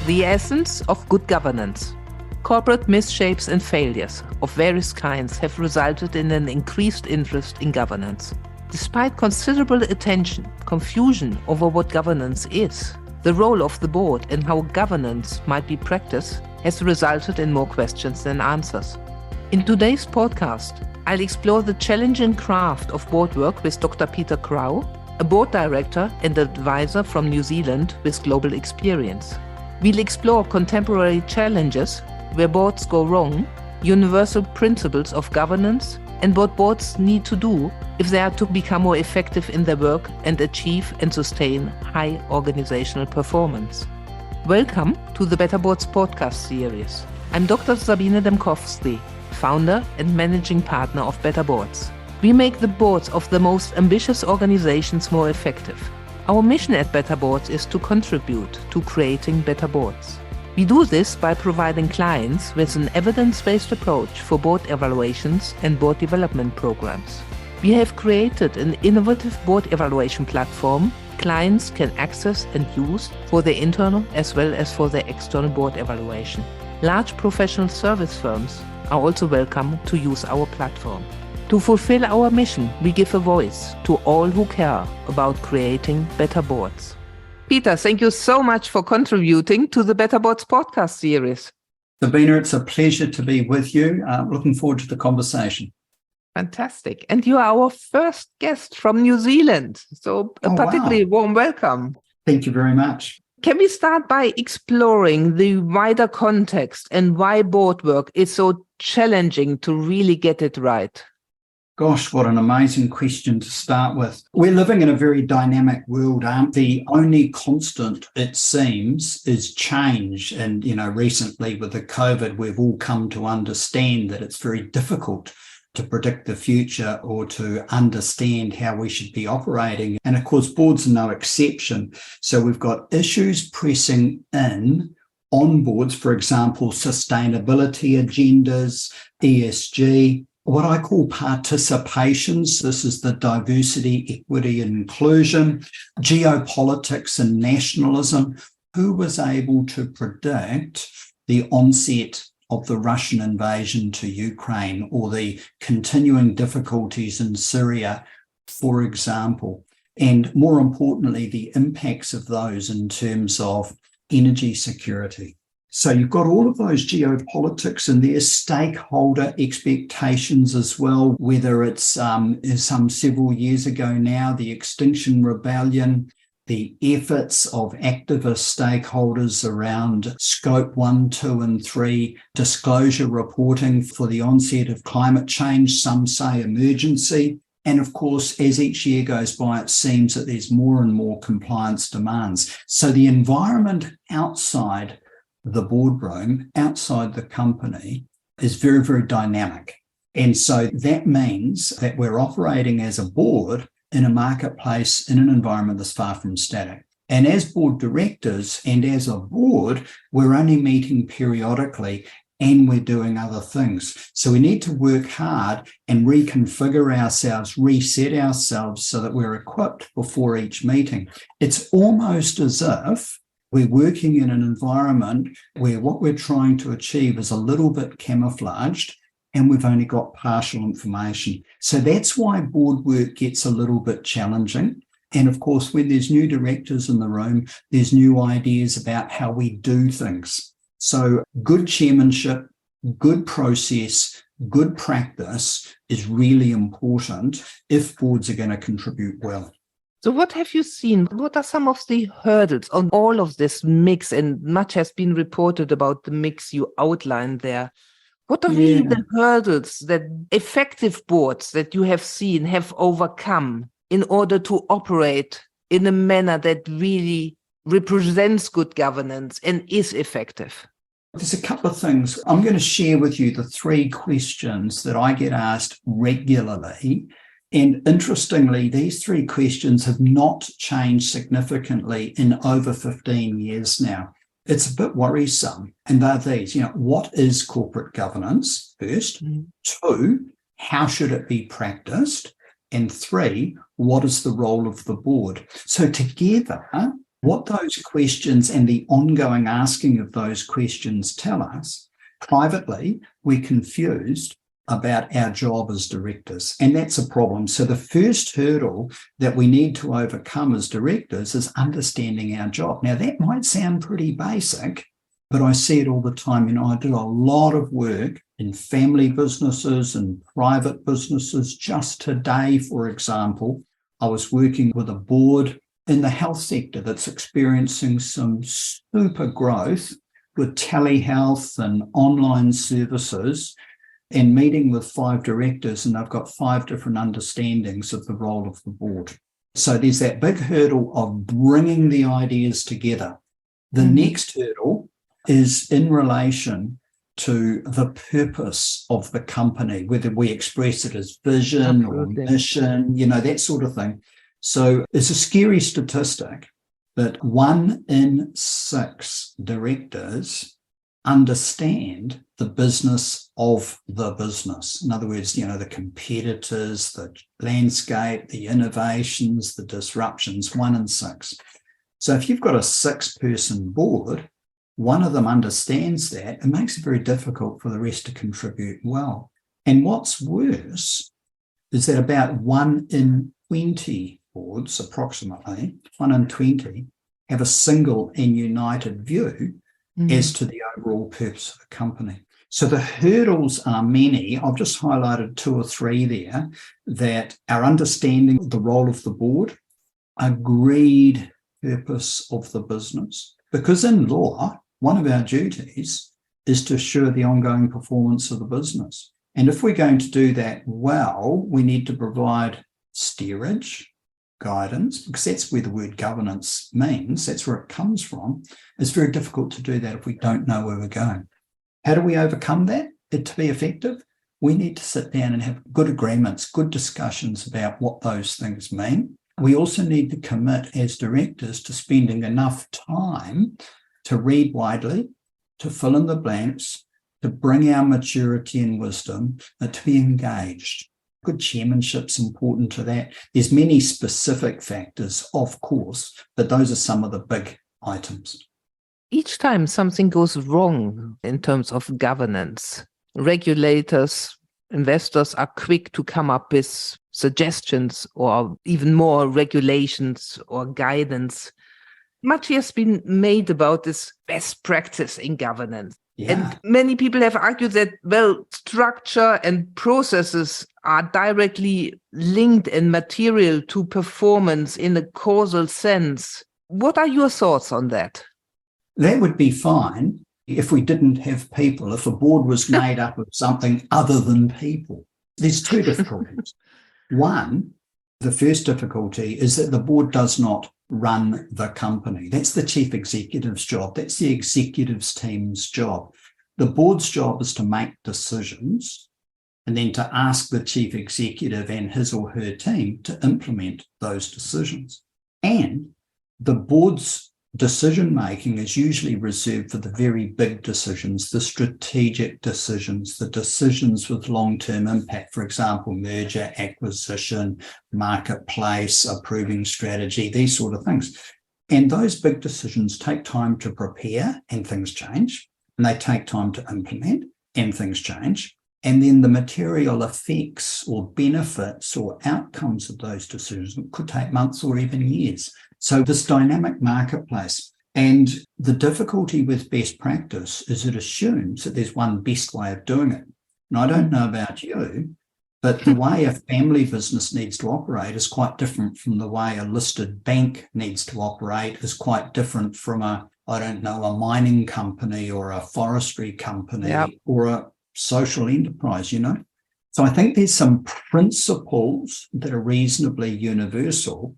The essence of good governance. Corporate misshapes and failures of various kinds have resulted in an increased interest in governance. Despite considerable attention, confusion over what governance is, the role of the board and how governance might be practiced has resulted in more questions than answers. In today's podcast, I'll explore the challenging craft of board work with Dr. Peter Crow, a board director and advisor from New Zealand with global experience. We'll explore contemporary challenges where boards go wrong, universal principles of governance, and what boards need to do if they are to become more effective in their work and achieve and sustain high organizational performance. Welcome to the Better Boards podcast series. I'm Dr. Sabine Dembkowski, founder and managing partner of Better Boards. We make the boards of the most ambitious organizations more effective. Our mission at Better Boards is to contribute to creating better boards. We do this by providing clients with an evidence-based approach for board evaluations and board development programs. We have created an innovative board evaluation platform clients can access and use for their internal as well as for their external board evaluation. Large professional service firms are also welcome to use our platform. To fulfill our mission, we give a voice to all who care about creating better boards. Peter, thank you so much for contributing to the Better Boards podcast series. Sabine, it's a pleasure to be with you. Looking forward to the conversation. Fantastic. And you are our first guest from New Zealand. So a particularly warm welcome. Thank you very much. Can we start by exploring the wider context and why board work is so challenging to really get it right? Gosh, what an amazing question to start with. We're living in a very dynamic world, aren't we? The only constant, it seems, is change. And, recently with the COVID, we've all come to understand that it's very difficult to predict the future or to understand how we should be operating. And of course, boards are no exception. So we've got issues pressing in on boards, for example, sustainability agendas, ESG, what I call participations. This is the diversity, equity, and inclusion, geopolitics and nationalism. Who was able to predict the onset of the Russian invasion to Ukraine or the continuing difficulties in Syria, for example? And more importantly, the impacts of those in terms of energy security. So you've got all of those geopolitics and their stakeholder expectations as well, whether it's some several years ago now, the Extinction Rebellion, the efforts of activist stakeholders around scope 1, 2, and 3 disclosure reporting for the onset of climate change, some say emergency. And of course, as each year goes by, it seems that there's more and more compliance demands. So the environment outside the boardroom, outside the company, is very, very dynamic. And so that means that we're operating as a board in a marketplace, in an environment that's far from static. And as board directors and as a board, we're only meeting periodically and we're doing other things. So we need to work hard and reconfigure ourselves, reset ourselves so that we're equipped before each meeting. It's almost as if we're working in an environment where what we're trying to achieve is a little bit camouflaged and we've only got partial information. So that's why board work gets a little bit challenging. And of course, when there's new directors in the room, there's new ideas about how we do things. So good chairmanship, good process, good practice is really important if boards are going to contribute well. So what have you seen? What are some of the hurdles on all of this mix? And much has been reported about the mix you outlined there. What are really the hurdles that effective boards that you have seen have overcome in order to operate in a manner that really represents good governance and is effective? There's a couple of things. I'm going to share with you the 3 questions that I get asked regularly. And interestingly, these 3 questions have not changed significantly in over 15 years now. It's a bit worrisome. And they're these, what is corporate governance first? 2, how should it be practiced? And 3, what is the role of the board? So together, What those questions and the ongoing asking of those questions tell us, privately, we're confused about our job as directors, and that's a problem. So the first hurdle that we need to overcome as directors is understanding our job. Now, that might sound pretty basic, but I see it all the time. I do a lot of work in family businesses and private businesses. Just today, for example, I was working with a board in the health sector that's experiencing some super growth with telehealth and online services, and meeting with 5 directors, and I've got 5 different understandings of the role of the board. So there's that big hurdle of bringing the ideas together. The next hurdle is in relation to the purpose of the company, whether we express it as vision or mission, that sort of thing. So it's a scary statistic that 1 in 6 directors understand the business of the business. In other words, the competitors, the landscape, the innovations, the disruptions, 1 in 6. So if you've got a 6-person board, one of them understands that. It makes it very difficult for the rest to contribute well. And what's worse is that about 1 in 20 boards, approximately 1 in 20, have a single and united view as to the overall purpose of the company. So the hurdles are many. I've just highlighted 2 or 3 there, that our understanding of the role of the board, agreed purpose of the business. Because in law, one of our duties is to assure the ongoing performance of the business. And if we're going to do that well, we need to provide steerage, guidance, because that's where the word governance means, that's where it comes from. It's very difficult to do that if we don't know where we're going. How do we overcome that? To be effective, we need to sit down and have good agreements, good discussions about what those things mean. We also need to commit as directors to spending enough time to read widely, to fill in the blanks, to bring our maturity and wisdom, to be engaged. Good chairmanship's important to that. There's many specific factors, of course, but those are some of the big items. Each time something goes wrong in terms of governance, regulators, investors are quick to come up with suggestions or even more regulations or guidance. Much has been made about this best practice in governance. Yeah. And many people have argued that, structure and processes are directly linked and material to performance in a causal sense. What are your thoughts on that? That would be fine if we didn't have people, if a board was made up of something other than people. There's 2 difficulties. One, the first difficulty is that the board does not run the company. That's the chief executive's job. That's the executives team's job. The board's job is to make decisions and then to ask the chief executive and his or her team to implement those decisions. And the board's decision-making is usually reserved for the very big decisions, the strategic decisions, the decisions with long-term impact, for example, merger, acquisition, marketplace, approving strategy, these sort of things. And those big decisions take time to prepare and things change, and they take time to implement and things change. And then the material effects or benefits or outcomes of those decisions could take months or even years. So this dynamic marketplace, and the difficulty with best practice is it assumes that there's one best way of doing it. And I don't know about you, but the way a family business needs to operate is quite different from the way a listed bank needs to operate, is quite different from a mining company or a forestry company or a social enterprise, So I think there's some principles that are reasonably universal.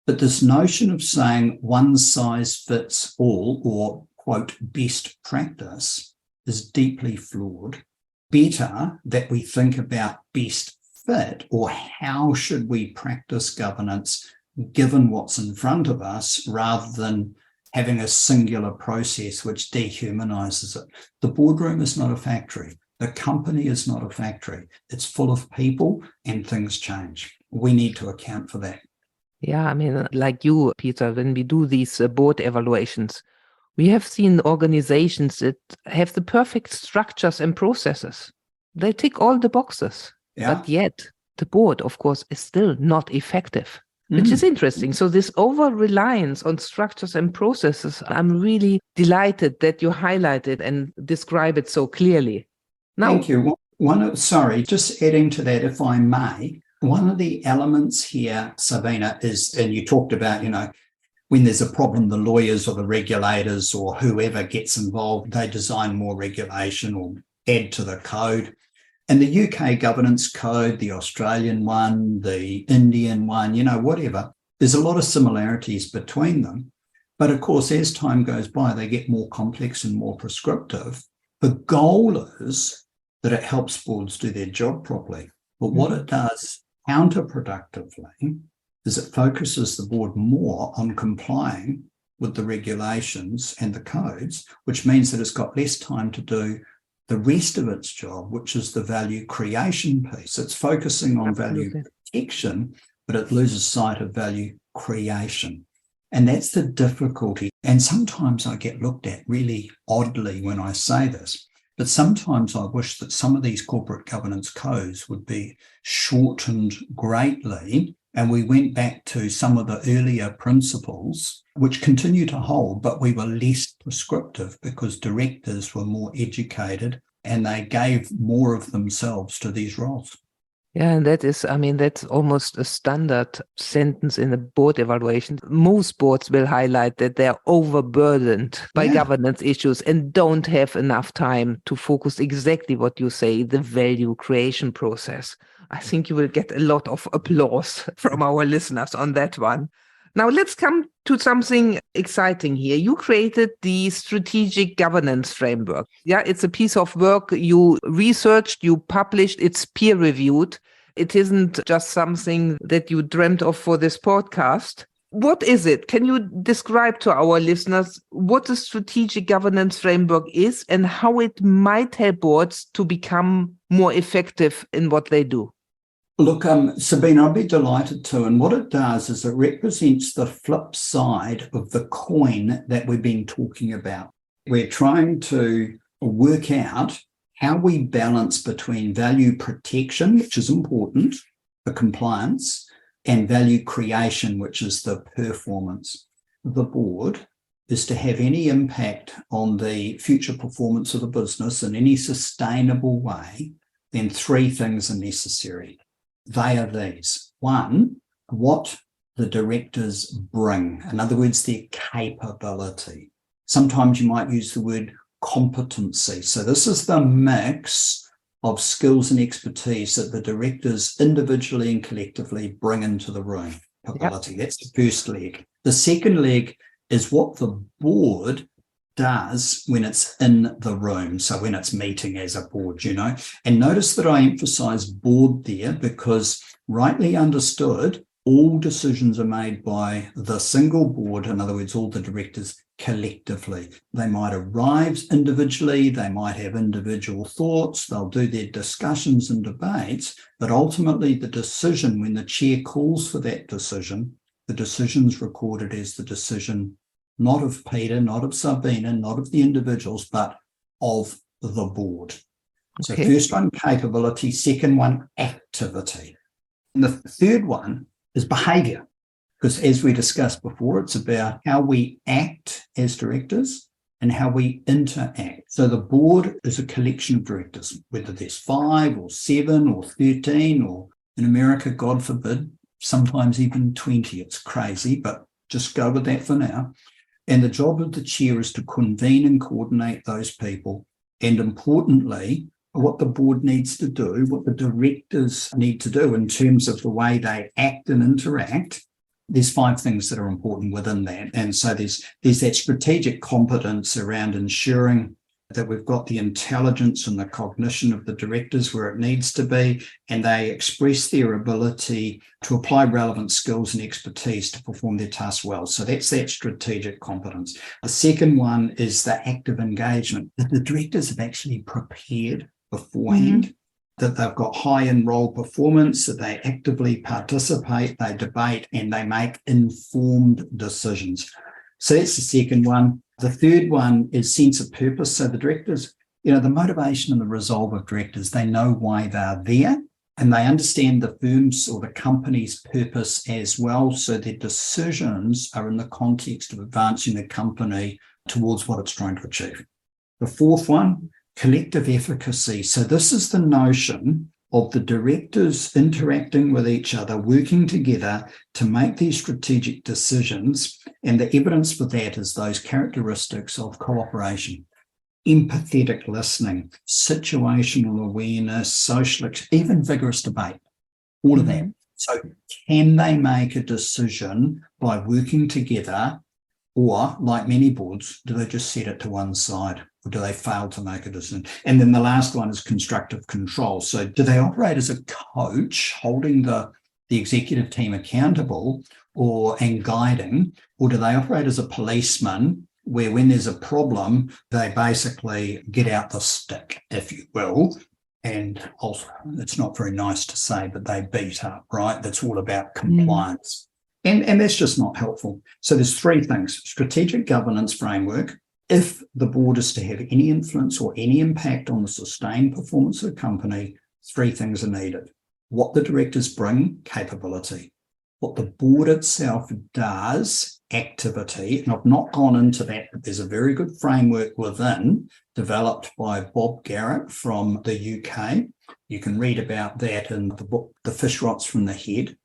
But this notion of saying one size fits all or, quote, best practice is deeply flawed. Better that we think about best fit, or how should we practice governance given what's in front of us, rather than having a singular process which dehumanizes it. The boardroom is not a factory. The company is not a factory. It's full of people and things change. We need to account for that. Yeah, I mean, like you, Peter, when we do these board evaluations, we have seen organizations that have the perfect structures and processes. They tick all the boxes, Yeah. but yet the board, of course, is still not effective, which is Mm. interesting. So this over-reliance on structures and processes, I'm really delighted that you highlight it and describe it so clearly. Now, Thank you. Sorry, just adding to that, if I may, one of the elements here, Sabina, is, and you talked about, when there's a problem, the lawyers or the regulators or whoever gets involved, they design more regulation or add to the code. And the UK governance code, the Australian one, the Indian one, whatever, there's a lot of similarities between them. But of course, as time goes by, they get more complex and more prescriptive. The goal is that it helps boards do their job properly. But what it does counterproductively is it focuses the board more on complying with the regulations and the codes, which means that it's got less time to do the rest of its job, which is the value creation piece. It's focusing on value protection, but it loses sight of value creation. And that's the difficulty. And sometimes I get looked at really oddly when I say this, but sometimes I wish that some of these corporate governance codes would be shortened greatly, and we went back to some of the earlier principles, which continue to hold, but we were less prescriptive because directors were more educated and they gave more of themselves to these roles. Yeah, and that's almost a standard sentence in a board evaluation. Most boards will highlight that they're overburdened by governance issues and don't have enough time to focus exactly what you say, the value creation process. I think you will get a lot of applause from our listeners on that one. Now let's come to something exciting here. You created the strategic governance framework. Yeah, it's a piece of work you researched, you published, it's peer reviewed. It isn't just something that you dreamt of for this podcast. What is it? Can you describe to our listeners what the strategic governance framework is and how it might help boards to become more effective in what they do? Look, Sabine, I'd be delighted to. And what it does is it represents the flip side of the coin that we've been talking about. We're trying to work out how we balance between value protection, which is important for compliance, and value creation, which is the performance. The board is to have any impact on the future performance of the business in any sustainable way, then three things are necessary. They are these. One, what the directors bring. In other words, their capability. Sometimes you might use the word competency. So this is the mix of skills and expertise that the directors individually and collectively bring into the room. Capability. Yep. That's the first leg. The second leg is what the board does when it's in the room, so when it's meeting as a board, And notice that I emphasize board there because rightly understood, all decisions are made by the single board, in other words, all the directors collectively. They might arrive individually, they might have individual thoughts, they'll do their discussions and debates, but ultimately the decision, when the chair calls for that decision, the decision's recorded as the decision not of Peter, not of Sabina, not of the individuals, but of the board. So first one, capability. Second one, activity. And the third one is behaviour, because as we discussed before, it's about how we act as directors and how we interact. So the board is a collection of directors, whether there's 5 or 7 or 13, or in America, God forbid, sometimes even 20. It's crazy, but just go with that for now. And the job of the chair is to convene and coordinate those people. And importantly, what the board needs to do, what the directors need to do in terms of the way they act and interact, there's 5 things that are important within that. And so there's that strategic competence around ensuring that we've got the intelligence and the cognition of the directors where it needs to be, and they express their ability to apply relevant skills and expertise to perform their tasks well. So that's that strategic competence. The second one is the active engagement. The directors have actually prepared beforehand. that they've got high enrolled performance, that they actively participate, they debate, and they make informed decisions. So that's the second one. The third one is sense of purpose. So the directors, the motivation and the resolve of directors, they know why they're there, and they understand the firm's or the company's purpose as well. So their decisions are in the context of advancing the company towards what it's trying to achieve. The fourth one, collective efficacy. So this is the notion of the directors interacting with each other, working together to make these strategic decisions. And the evidence for that is those characteristics of cooperation, empathetic listening, situational awareness, social, even vigorous debate, all of that. So can they make a decision by working together, or like many boards, do they just set it to one side? Or do they fail to make a decision? And then the last one is constructive control. So do they operate as a coach, holding the executive team accountable and guiding, or do they operate as a policeman where when there's a problem, they basically get out the stick, if you will, and also, it's not very nice to say, but they beat up, right? That's all about compliance. And that's just not helpful. So there's three things: strategic governance framework. If the board is to have any influence or any impact on the sustained performance of the company, three things are needed. What the directors bring, capability. What the board itself does, activity. And I've not gone into that, but there's a very good framework within, developed by Bob Garrett from the UK. You can read about that in the book, The Fish Rots from the Head.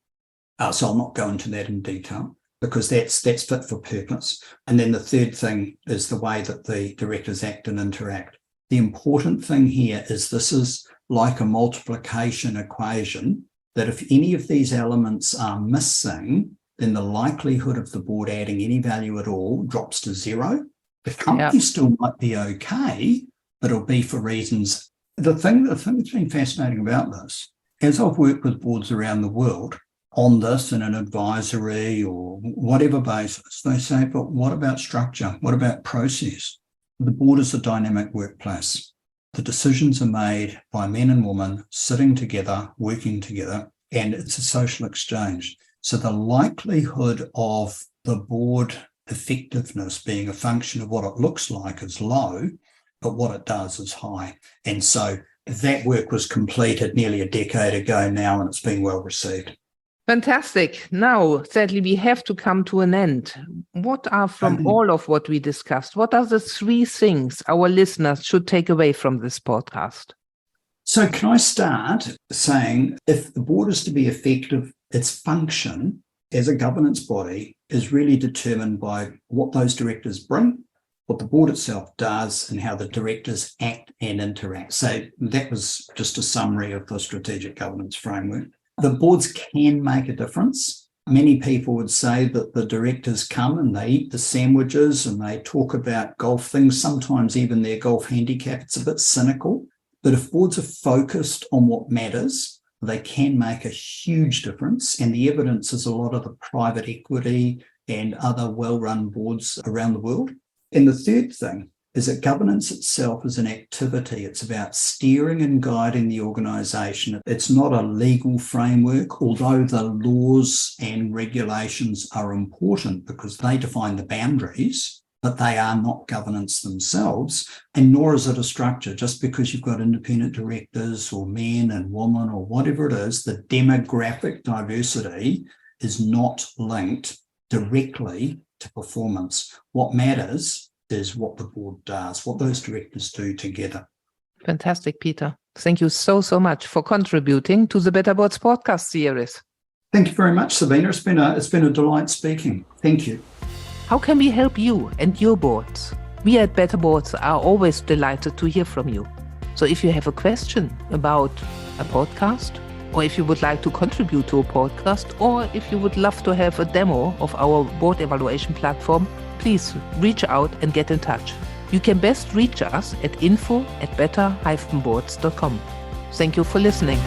So I'll not go into that in detail, because that's fit for purpose. And then the third thing is the way that the directors act and interact. The important thing here is this is like a multiplication equation, that if any of these elements are missing, then the likelihood of the board adding any value at all drops to zero. The company still might be okay, but it'll be for reasons. The thing that's been fascinating about this, as I've worked with boards around the world on this in an advisory or whatever basis, they say, but what about structure? What about process? The board is a dynamic workplace. The decisions are made by men and women sitting together, working together, and it's a social exchange. So the likelihood of the board effectiveness being a function of what it looks like is low, but what it does is high. And so that work was completed nearly a decade ago now, and it's been well received. Fantastic. Now, sadly, we have to come to an end. What are, from all of what we discussed, what are the three things our listeners should take away from this podcast? So can I start saying, if the board is to be effective, its function as a governance body is really determined by what those directors bring, what the board itself does, and how the directors act and interact. So that was just a summary of the strategic governance framework. The boards can make a difference. Many people would say that the directors come and they eat the sandwiches and they talk about golf things, sometimes even their golf handicap. It's a bit cynical. But if boards are focused on what matters, they can make a huge difference. And the evidence is a lot of the private equity and other well-run boards around the world. And the third thing is that governance itself is an activity. It's about steering and guiding the organisation. It's not a legal framework, although the laws and regulations are important because they define the boundaries, but they are not governance themselves, and nor is it a structure. Just because you've got independent directors or men and women or whatever it is, the demographic diversity is not linked directly to performance. What matters is what the board does, what those directors do together. Fantastic, Peter. Thank you so much for contributing to the Better Boards podcast series. Thank you very much, Sabine. It's been a delight speaking. Thank you. How can we help you and your boards? We at Better Boards are always delighted to hear from you. So if you have a question about a podcast, or if you would like to contribute to a podcast, or if you would love to have a demo of our board evaluation platform, please reach out and get in touch. You can best reach us at info@better-boards.com. Thank you for listening.